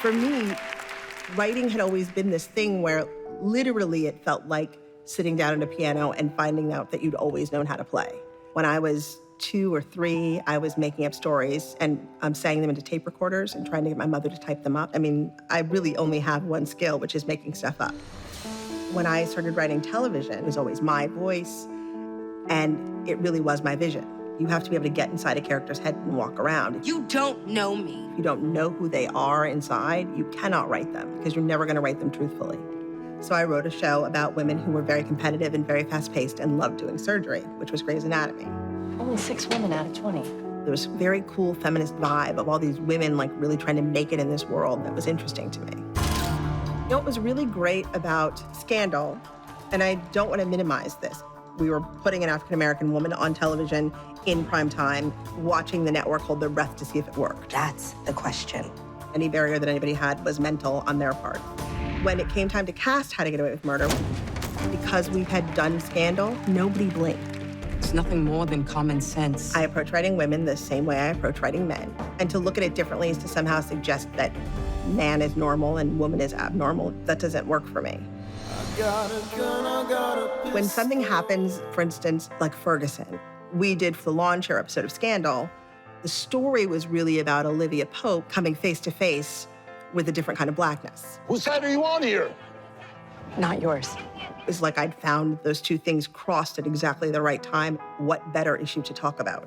For me, writing had always been this thing where literally it felt like sitting down at a piano and finding out that you'd always known how to play. When I was 2 or 3, I was making up stories and saying them into tape recorders and trying to get my mother to type them up. I mean, I really only have one skill, which is making stuff up. When I started writing television, it was always my voice, and it really was my vision. You have to be able to get inside a character's head and walk around. You don't know me. If you don't know who they are inside, you cannot write them because you're never going to write them truthfully. So I wrote a show about women who were very competitive and very fast-paced and loved doing surgery, which was Grey's Anatomy. Only 6 women out of 20. There was a very cool feminist vibe of all these women like really trying to make it in this world that was interesting to me. You know what was really great about Scandal, and I don't want to minimize this, we were putting an African-American woman on television in prime time, watching the network hold their breath to see if it worked. That's the question. Any barrier that anybody had was mental on their part. When it came time to cast How to Get Away with Murder, because we had done Scandal, nobody blinked. It's nothing more than common sense. I approach writing women the same way I approach writing men. And to look at it differently is to somehow suggest that man is normal and woman is abnormal. That doesn't work for me. When something happens, for instance, like Ferguson, we did for the lawn chair episode of Scandal, the story was really about Olivia Pope coming face to face with a different kind of blackness. Whose side are you on here? Not yours. It was like I'd found those two things crossed at exactly the right time. What better issue to talk about?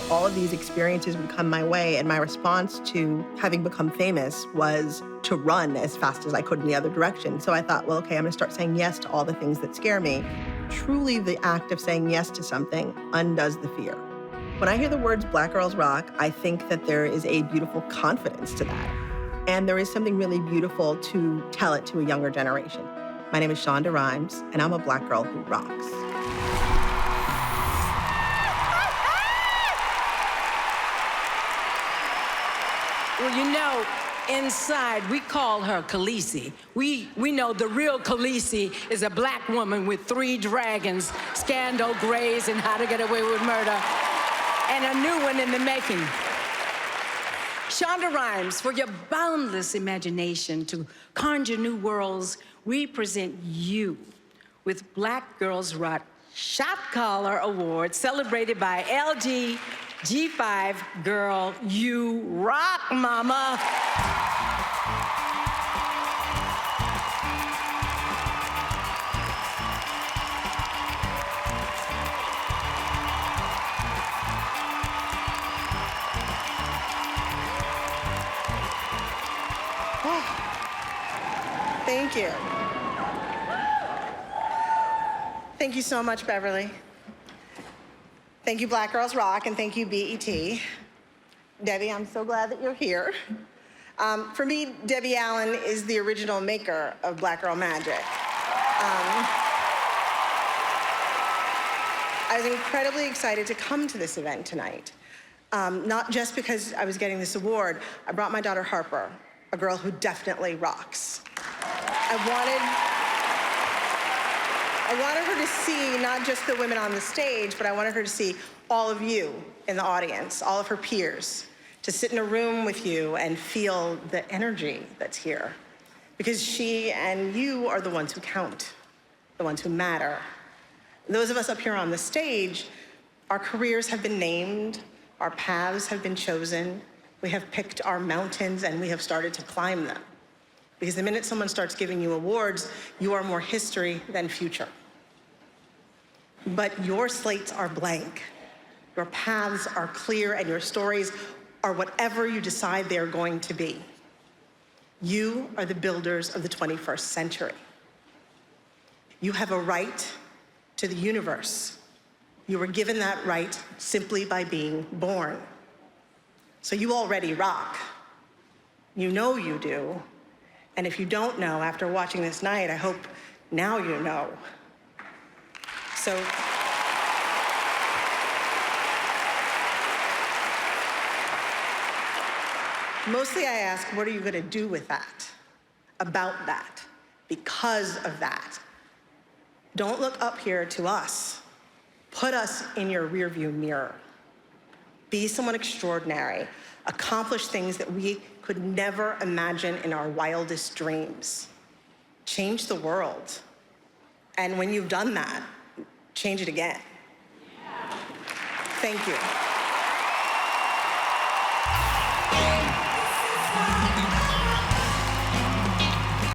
All of these experiences would come my way, and my response to having become famous was to run as fast as I could in the other direction. So I thought, well, okay, I'm gonna start saying yes to all the things that scare me. Truly, the act of saying yes to something undoes the fear. When I hear the words Black Girls Rock, I think that there is a beautiful confidence to that. And there is something really beautiful to tell it to a younger generation. My name is Shonda Rhimes, and I'm a Black girl who rocks. Well, you know, inside, we call her Khaleesi. We know the real Khaleesi is a black woman with 3 dragons, Scandal, Grey's, and How to Get Away with Murder, and a new one in the making. Shonda Rhimes, for your boundless imagination to conjure new worlds, we present you with Black Girls Rock Shot Collar Award, celebrated by LG G5 Girl, you rock, mama. Thank you. Thank you so much, Beverly. Thank you, Black Girls Rock, and thank you, BET. Debbie, I'm so glad that you're here. For me, Debbie Allen is the original maker of Black Girl Magic. I was incredibly excited to come to this event tonight. Not just because I was getting this award. I brought my daughter Harper, a girl who definitely rocks. I wanted her to see not just the women on the stage, but I wanted her to see all of you in the audience, all of her peers, to sit in a room with you and feel the energy that's here. Because she and you are the ones who count, the ones who matter. Those of us up here on the stage, our careers have been named, our paths have been chosen, we have picked our mountains and we have started to climb them. Because the minute someone starts giving you awards, you are more history than future. But your slates are blank. Your paths are clear and your stories are whatever you decide they're going to be. You are the builders of the 21st century. You have a right to the universe. You were given that right simply by being born. So you already rock. You know you do. And if you don't know, after watching this night, I hope now you know. So, mostly I ask, what are you gonna do with that? About that, because of that. Don't look up here to us. Put us in your rearview mirror. be someone extraordinary, accomplish things that we could never imagine in our wildest dreams. Change the world. And when you've done that, change it again. Thank you.